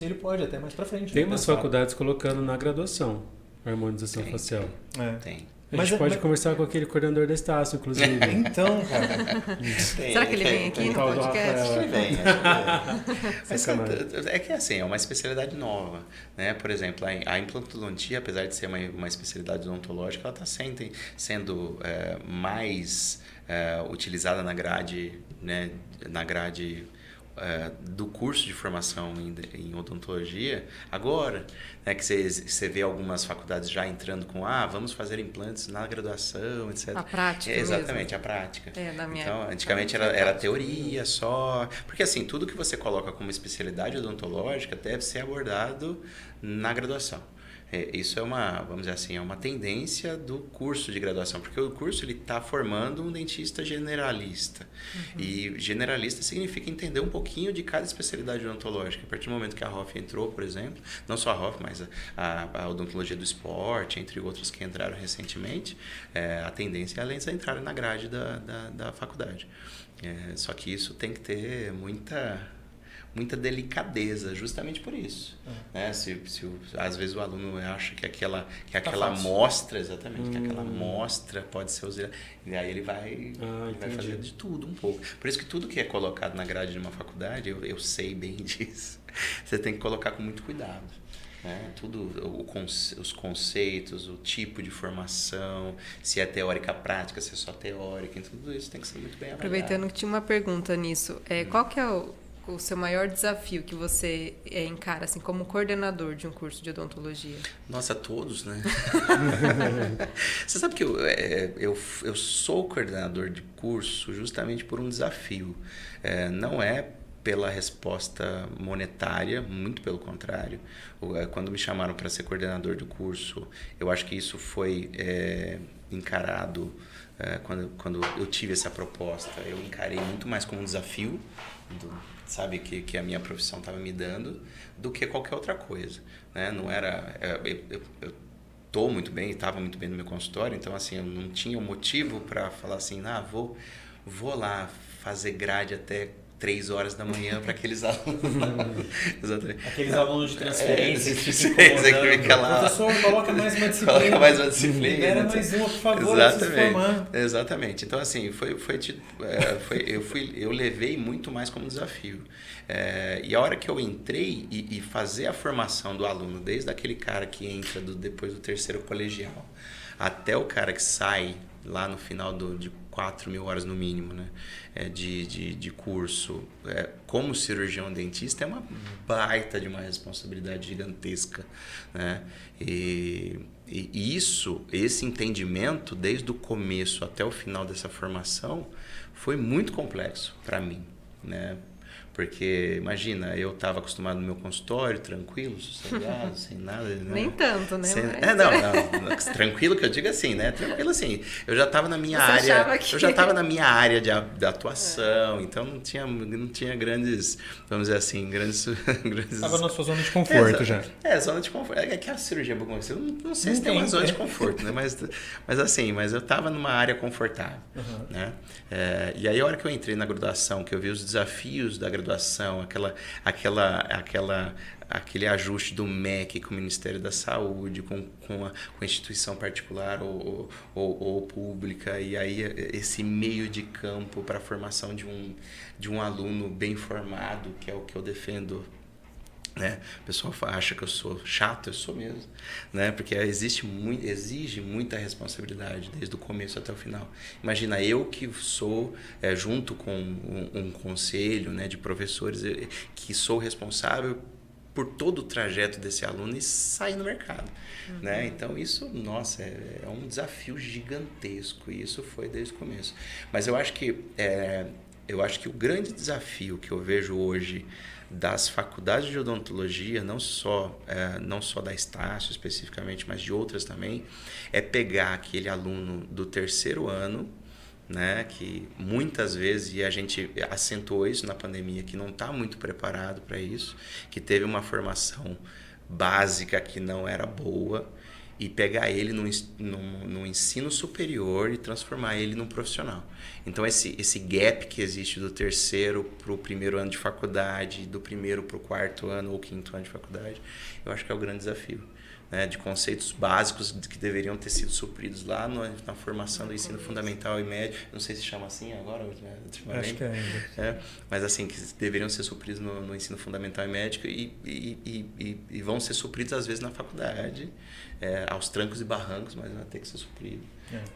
ele pode até mais pra frente. Tem né, umas pensar. faculdades colocando na graduação harmonização facial. Tem. A gente pode conversar com aquele coordenador da Estácio, inclusive. Então, cara. Será que ele vem aqui no Tal do podcast? Rafael. Mas é que assim, é uma especialidade nova, né? Por exemplo, a implantologia, apesar de ser uma especialidade odontológica, ela está sendo mais utilizada na grade, né? Na grade do curso de formação em odontologia agora, né, que você vê algumas faculdades já entrando com vamos fazer implantes na graduação, etc. A prática exatamente, mesmo. a prática. Na minha Então, época, antigamente era teoria só, porque assim, tudo que você coloca como especialidade odontológica deve ser abordado na graduação. Isso é vamos dizer assim, é uma tendência do curso de graduação, porque o curso ele está formando um dentista generalista. E generalista significa entender um pouquinho de cada especialidade odontológica. A partir do momento que a ROF entrou, por exemplo, não só a ROF, mas a odontologia do esporte, entre outros que entraram recentemente, a tendência é eles entrarem na grade da faculdade. Só que isso tem que ter muita delicadeza, justamente por isso. Né? Às vezes o aluno acha que aquela amostra, exatamente, que aquela amostra pode ser usada, e aí ele vai fazer de tudo um pouco. Por isso que tudo que é colocado na grade de uma faculdade, eu sei bem disso, você tem que colocar com muito cuidado. Né? Tudo, os conceitos, o tipo de formação, se é teórica prática, se é só teórica, então tudo isso tem que ser muito bem avaliado. Aproveitando que tinha uma pergunta nisso, qual que é o seu maior desafio que você encara assim, como coordenador de um curso de odontologia? Nossa, todos, né? Você sabe que eu sou coordenador de curso justamente por um desafio. Não é pela resposta monetária, muito pelo contrário. Quando me chamaram para ser coordenador de curso, eu acho que isso foi encarado, quando eu tive essa proposta, eu encarei muito mais como um desafio, sabe, que a minha profissão estava me dando, do que qualquer outra coisa. Né? Não era... Eu estou muito bem, estava muito bem no meu consultório, então assim, eu não tinha um motivo para falar assim, vou lá fazer grade até 3 horas da manhã para aqueles alunos. Exatamente. Aqueles alunos de transferência que fica lá. Professor, coloca mais uma disciplina. Coloca mais uma disciplina. Libera mais uma, por favor. Exatamente. Então, assim, eu levei muito mais como desafio. E a hora que eu entrei e fazer a formação do aluno, desde aquele cara que entra depois do terceiro colegial, até o cara que sai lá no final de 4.000 horas no mínimo, né, de curso, como cirurgião dentista, é uma baita de uma responsabilidade gigantesca, né? E esse entendimento, desde o começo até o final dessa formação, foi muito complexo para mim, né? Porque, imagina, eu estava acostumado no meu consultório, tranquilo, sossegado, sem nada. Né? Nem tanto, né? Não, tranquilo que eu digo assim, né? Tranquilo assim. Eu já estava na minha área. Eu já estava na minha área de atuação, então não tinha grandes, vamos dizer assim, grandes. Estava na sua zona de conforto já. Zona de conforto. É que a cirurgia bucomaxila, eu não sei se tem uma zona de conforto, né? Mas eu estava numa área confortável, né? E aí a hora que eu entrei na graduação, que eu vi os desafios da graduação, aquele ajuste do MEC com o Ministério da Saúde, com a instituição particular ou pública, e aí esse meio de campo para a formação de um aluno bem formado, que é o que eu defendo. Né? O pessoal acha que eu sou chato, eu sou mesmo, né? Porque exige muita responsabilidade desde o começo até o final. Imagina, eu que sou, junto com um conselho, né, de professores, que sou responsável por todo o trajeto desse aluno e sair no mercado. Né? Então isso, nossa, é um desafio gigantesco, e isso foi desde o começo. Mas eu acho que o grande desafio que eu vejo hoje das faculdades de odontologia, não só da Estácio especificamente, mas de outras também, é pegar aquele aluno do terceiro ano, né, que muitas vezes, e a gente acentuou isso na pandemia, que não está muito preparado para isso, que teve uma formação básica que não era boa, e pegar ele no ensino superior e transformar ele num profissional. Então, esse gap que existe do terceiro para o primeiro ano de faculdade, do primeiro para o quarto ano ou quinto ano de faculdade, eu acho que é o grande desafio. Né, de conceitos básicos que deveriam ter sido supridos lá na formação do ensino fundamental e médio. Não sei se chama assim agora, ultimamente. Acho que é ainda. Mas assim, que deveriam ser supridos no ensino fundamental e médio e vão ser supridos às vezes na faculdade, aos trancos e barrancos, mas vai ter que ser suprido.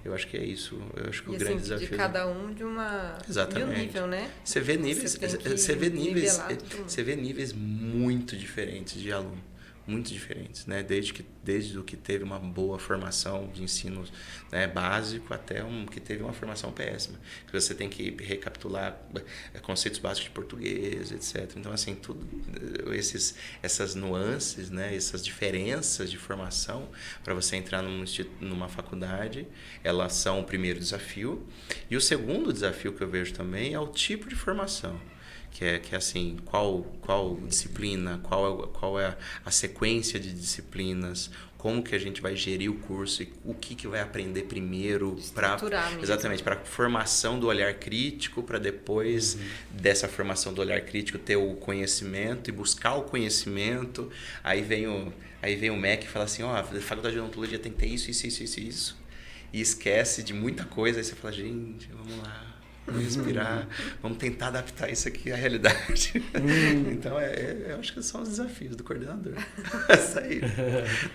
Eu acho que é isso. Eu acho que o grande desafio de cada um de um nível, né? Você vê níveis, você vê níveis muito diferentes de aluno. Muito diferentes, né? Desde o que teve uma boa formação de ensino, né, básico até que teve uma formação péssima. Que você tem que recapitular conceitos básicos de português, etc. Então, assim, tudo essas nuances, né, essas diferenças de formação para você entrar numa faculdade, elas são o primeiro desafio. E o segundo desafio que eu vejo também é o tipo de formação. Que é assim, qual disciplina, qual é a sequência de disciplinas, como que a gente vai gerir o curso e o que vai aprender primeiro para exatamente para formação do olhar crítico, para depois dessa formação do olhar crítico ter o conhecimento e buscar o conhecimento. Aí vem o MEC e fala assim, a faculdade de odontologia tem que ter isso e esquece de muita coisa. Aí você fala, gente, vamos lá. Vamos respirar, vamos tentar adaptar isso aqui à realidade. Então, eu acho que são os desafios do coordenador. Isso aí.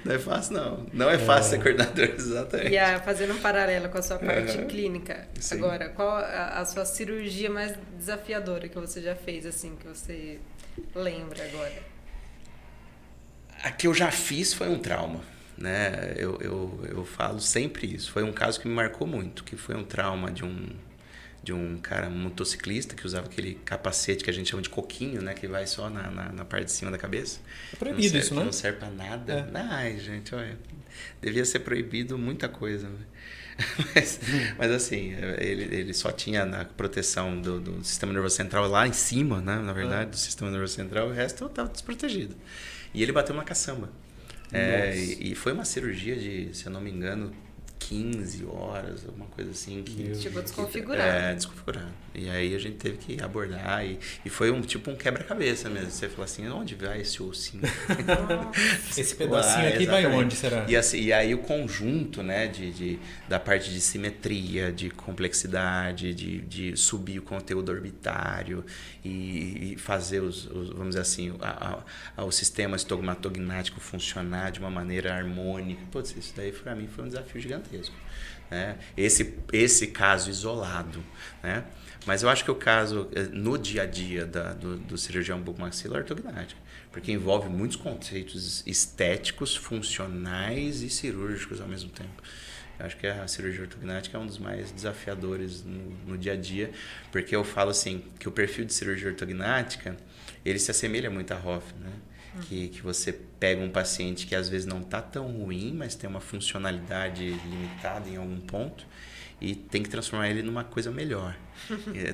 Não é fácil, não. Não é fácil ser coordenador, exatamente. E fazendo um paralelo com a sua parte clínica, Sim. Agora, qual a sua cirurgia mais desafiadora que você já fez, assim, que você lembra agora? A que eu já fiz foi um trauma. Né? Eu falo sempre isso. Foi um caso que me marcou muito, que foi um trauma de um cara, um motociclista que usava aquele capacete que a gente chama de coquinho, né? Que vai só na parte de cima da cabeça. É proibido isso, né? Não serve pra nada. Ai, gente, olha, devia ser proibido muita coisa. Né? Mas assim, ele só tinha na proteção do sistema nervoso central lá em cima, né? Na verdade, do sistema nervoso central, o resto estava desprotegido. E ele bateu uma caçamba. E foi uma cirurgia de, se eu não me engano, 15 horas, alguma coisa assim. Chegou desconfigurado. Desconfigurado. E aí a gente teve que abordar e foi um quebra-cabeça mesmo. Você fala assim, onde vai esse ossinho? Esse pedacinho aqui vai onde, será? E aí o conjunto, né, da parte de simetria, de complexidade, de subir o conteúdo orbitário e fazer vamos dizer assim, o sistema estogmatognático funcionar de uma maneira harmônica. Putz, isso daí para mim foi um desafio gigantesco. Né? Esse caso isolado, né? Mas eu acho que o caso no dia a dia do cirurgião bucomaxilar ortognático, porque envolve muitos conceitos estéticos, funcionais e cirúrgicos ao mesmo tempo. Eu acho que a cirurgia ortognática é um dos mais desafiadores no dia a dia, porque eu falo assim, que o perfil de cirurgia ortognática, ele se assemelha muito à ROF, né? Que você pega um paciente que às vezes não está tão ruim, mas tem uma funcionalidade limitada em algum ponto e tem que transformar ele numa coisa melhor.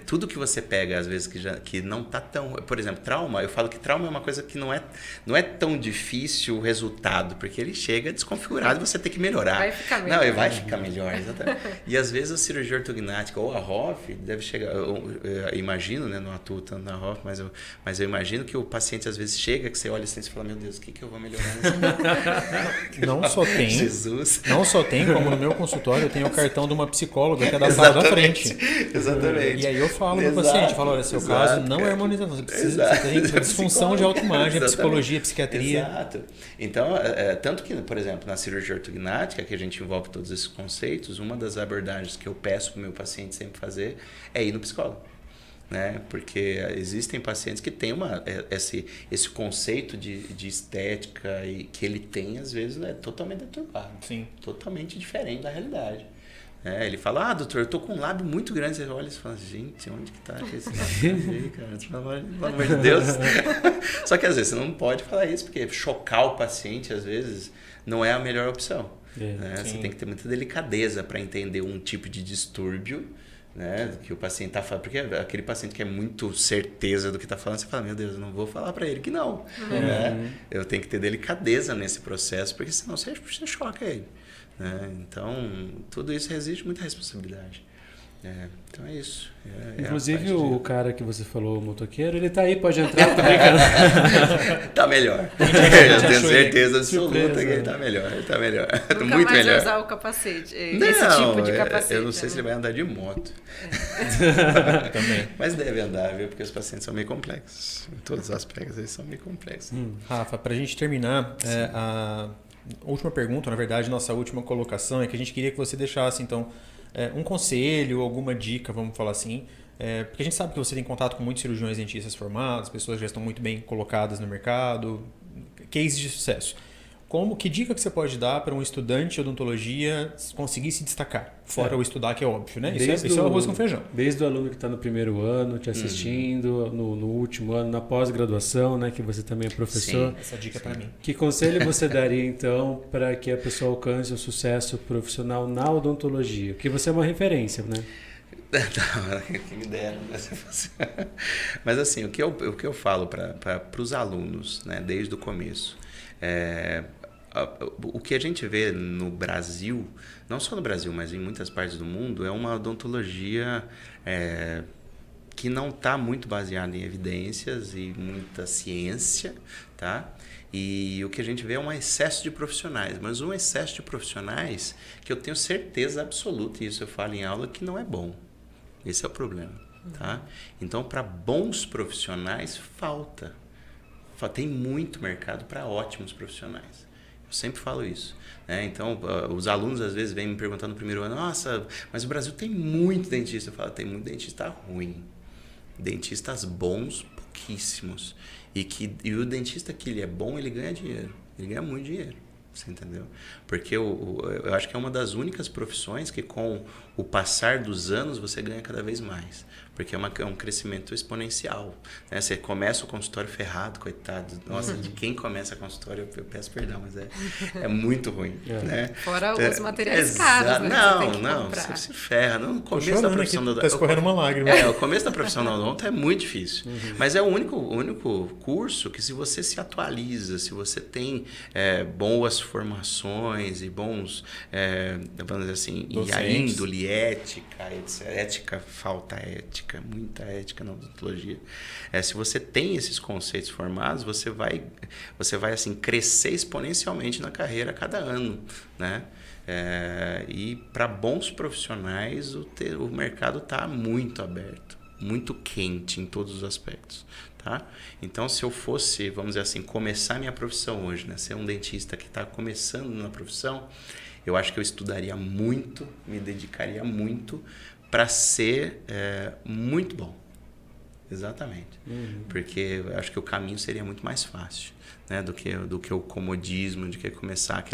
Tudo que você pega, às vezes, que não está tão... Por exemplo, trauma, eu falo que trauma é uma coisa que não é tão difícil o resultado, porque ele chega desconfigurado e você tem que melhorar. Vai ficar melhor. Não, ele vai ficar melhor, exatamente. E às vezes a cirurgia ortognática ou a ROF deve chegar... Eu imagino, né, não atuo tanto na ROF, mas eu imagino que o paciente às vezes chega, que você olha assim e fala, meu Deus, o que eu vou melhorar nesse Não só tem, Jesus. Não só tem, como no meu consultório eu tenho o cartão de uma psicóloga que é da sala da frente. Exatamente. E aí eu falo pro paciente, falo, olha, seu caso não é harmonização, você tem disfunção de autoimagem, psicologia, psiquiatria. Exato. Então, tanto que, por exemplo, na cirurgia ortognática, que a gente envolve todos esses conceitos, uma das abordagens que eu peço pro meu paciente sempre fazer é ir no psicólogo. Né? Porque existem pacientes que têm esse conceito de estética e que ele tem, às vezes, é totalmente deturpado. Sim. Totalmente diferente da realidade. Ele fala, doutor, eu tô com um lábio muito grande. Você olha e fala, gente, onde que tá esse lábio aí, cara? Pelo amor de Deus. Só que às vezes você não pode falar isso, porque chocar o paciente, às vezes, não é a melhor opção. Né? Você tem que ter muita delicadeza para entender um tipo de distúrbio, né, do que o paciente está falando. Porque aquele paciente que é muito certeza do que está falando, você fala, meu Deus, eu não vou falar para ele que não. Né? Eu tenho que ter delicadeza nesse processo, porque senão você choca ele. Né? Então, tudo isso exige muita responsabilidade. Então é isso. Inclusive o cara que você falou, o motoqueiro, ele tá aí, pode entrar. Tá melhor. Eu tenho certeza absoluta que ele tá melhor. Ele tá melhor. Nunca muito mais melhor. usar o capacete. Não, esse tipo de capacete. Eu não sei se ele vai andar de moto. Também. Mas deve andar, viu? Porque os pacientes são meio complexos. Em todos os aspectos, eles são meio complexos. Rafa, pra gente terminar, a última pergunta, na verdade, nossa última colocação é que a gente queria que você deixasse, então, um conselho, alguma dica, vamos falar assim, porque a gente sabe que você tem contato com muitos cirurgiões dentistas formados, pessoas que já estão muito bem colocadas no mercado, cases de sucesso. Que dica que você pode dar para um estudante de odontologia conseguir se destacar? Fora o estudar, que é óbvio, né? Isso é o arroz com feijão. Desde o aluno que está no primeiro ano, te assistindo, no último ano, na pós-graduação, né, que você também é professor. Sim, essa dica é para mim. Que conselho você daria, então, para que a pessoa alcance o sucesso profissional na odontologia? Porque você é uma referência, né? Que me dera. Mas assim, o que eu falo para os alunos, né, desde o começo, o que a gente vê no Brasil, não só no Brasil, mas em muitas partes do mundo, é uma odontologia que não está muito baseada em evidências e muita ciência, tá? E o que a gente vê é um excesso de profissionais, mas um excesso de profissionais que eu tenho certeza absoluta, e isso eu falo em aula, que não é bom. Esse é o problema, tá? Então, para bons profissionais, falta. Tem muito mercado para ótimos profissionais. Eu sempre falo isso. Né? Então, os alunos às vezes vêm me perguntando no primeiro ano, nossa, mas o Brasil tem muito dentista. Eu falo, tem muito dentista ruim. Dentistas bons, pouquíssimos. E o dentista que ele é bom, ele ganha dinheiro. Ele ganha muito dinheiro. Você entendeu? Porque eu acho que é uma das únicas profissões que com o passar dos anos você ganha cada vez mais. Porque é um crescimento exponencial. Né? Você começa o consultório ferrado, coitado. Nossa, de quem começa o consultório, eu peço perdão, mas é muito ruim. Né? Fora os materiais caros, né? Não, você se ferra. No começo da profissão da tá escorrendo uma lágrima. O começo da profissão da odonto é muito difícil. Mas é o único curso que, se você se atualiza, se você tem boas formações e bons, vamos dizer assim, e a índole, ética, etc. Ética, falta ética, muita ética na odontologia. Se você tem esses conceitos formados, você vai assim, crescer exponencialmente na carreira a cada ano, né? E para bons profissionais, o mercado está muito aberto, muito quente em todos os aspectos. Tá? Então, se eu fosse, vamos dizer assim, começar minha profissão hoje, né? Ser um dentista que está começando na profissão, eu acho que eu estudaria muito, me dedicaria muito para ser muito bom. Exatamente. Porque eu acho que o caminho seria muito mais fácil, né? do que o comodismo, de que começar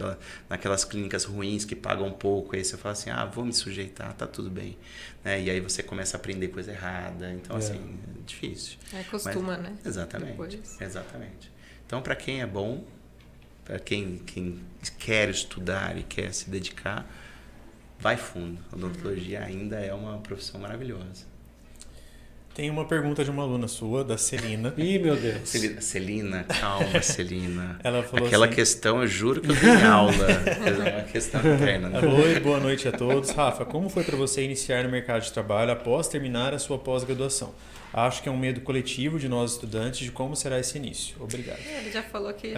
naquelas clínicas ruins que pagam pouco, aí você fala assim, vou me sujeitar, tá tudo bem. Né? E aí você começa a aprender coisa errada. Então, assim, é difícil. Costuma, né? Exatamente. Exatamente. Então, para quem é bom, para quem quer estudar e quer se dedicar, vai fundo. A odontologia ainda é uma profissão maravilhosa. Tem uma pergunta de uma aluna sua, da Celina. Ih, meu Deus. Celina, calma, Celina. Ela falou aquela assim, questão, eu juro que eu dei aula. É uma questão interna. Né? Oi, boa noite a todos. Rafa, como foi para você iniciar no mercado de trabalho após terminar a sua pós-graduação? Acho que é um medo coletivo de nós estudantes de como será esse início. Obrigado. Ele já falou que...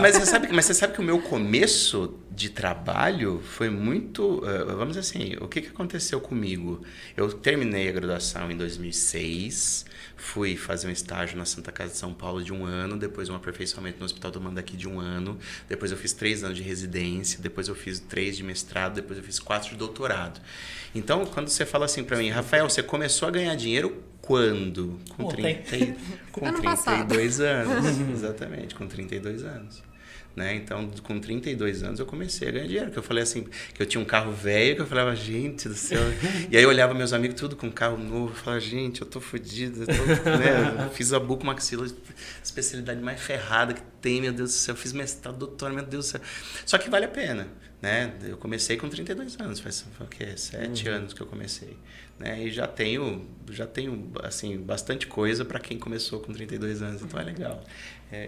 Mas você sabe que o meu começo de trabalho foi muito... vamos dizer assim, o que aconteceu comigo? Eu terminei a graduação em 2006, fui fazer um estágio na Santa Casa de São Paulo de 1 ano, depois um aperfeiçoamento no Hospital do Mandaki de 1 ano, depois eu fiz 3 anos de residência, depois eu fiz 3 de mestrado, depois eu fiz 4 de doutorado. Então, quando você fala assim para mim, Rafael, você começou a ganhar dinheiro quando? Com 32 anos. Exatamente, com 32 anos. Né? Então, com 32 anos, eu comecei a ganhar dinheiro. Que eu falei assim, que eu tinha um carro velho, que eu falava, gente do céu. E aí eu olhava meus amigos tudo com carro novo, eu falava, gente, eu tô fodido. Né? Eu fiz a bucomaxila, especialidade mais ferrada que tem, meu Deus do céu. Eu fiz mestrado, doutorado, meu Deus do céu. Só que vale a pena. Né? Eu comecei com 32 anos, faz o quê? 7 anos que eu comecei. Né? E já tenho assim, bastante coisa para quem começou com 32 anos, então é legal.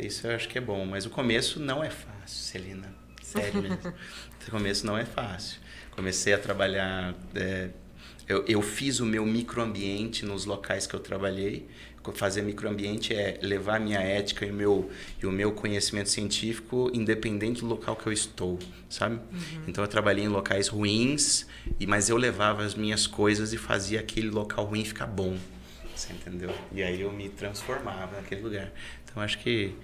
Isso eu acho que é bom, mas o começo não é fácil, Celina. Sério mesmo. O começo não é fácil. Comecei a trabalhar... Eu fiz o meu microambiente nos locais que eu trabalhei. Fazer microambiente é levar a minha ética e o meu conhecimento científico independente do local que eu estou, sabe? Então eu trabalhei em locais ruins, mas eu levava as minhas coisas e fazia aquele local ruim ficar bom, você entendeu? E aí eu me transformava naquele lugar. Então acho que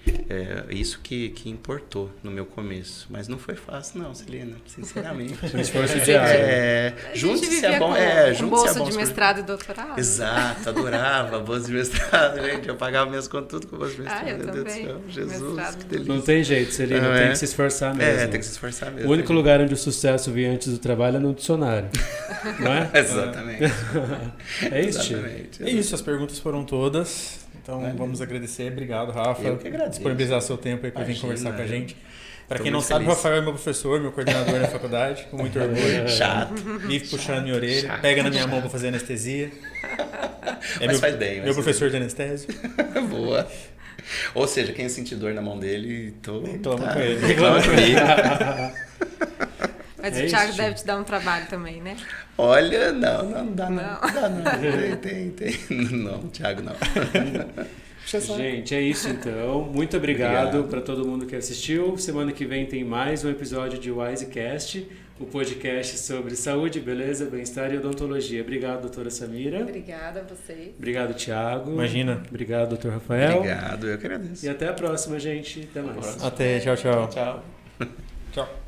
isso que importou no meu começo. Mas não foi fácil não, Celina, sinceramente. Um esforço diário. Junte-se a bom... com bolsa de mestrado e doutorado. Exato, adorava bolsa de mestrado, gente. Eu pagava minhas contas tudo com bolsa de mestrado. Eu meu também. Deus do céu, Jesus, Mestrado. que delícia. Não tem jeito, Celina, tem que se esforçar mesmo. Tem que se esforçar mesmo. O único lugar onde o sucesso vem antes do trabalho é no dicionário, não é? Exatamente. É isso, Exatamente. É isso, as perguntas foram todas. Então vamos agradecer. Obrigado, Rafa. Eu que agradeço. Disponibilizar seu tempo aí para vir Imagina, conversar com a gente. Para tô quem não muito sabe, o feliz. Rafael é meu professor, meu coordenador na faculdade, com muito orgulho. Chato. Vive puxando minha orelha, pega na minha mão para fazer anestesia. Mas faz bem. Meu professor de anestésio. Boa. Ou seja, quem sentir dor na mão dele, Reclama com ele. Reclama comigo. Mas É o Thiago isso, deve te dar um trabalho também, né? Olha, não dá não. Não. Dá não. Tem. Não, Thiago, não. Gente, é isso então. Muito obrigado para todo mundo que assistiu. Semana que vem tem mais um episódio de Wisecast, o podcast sobre saúde, beleza, bem-estar e odontologia. Obrigado, doutora Samira. Obrigada a vocês. Obrigado, Thiago. Imagina. Obrigado, doutor Rafael. Obrigado, eu que agradeço. E até a próxima, gente. Até mais. Até, tchau. Tchau. Tchau.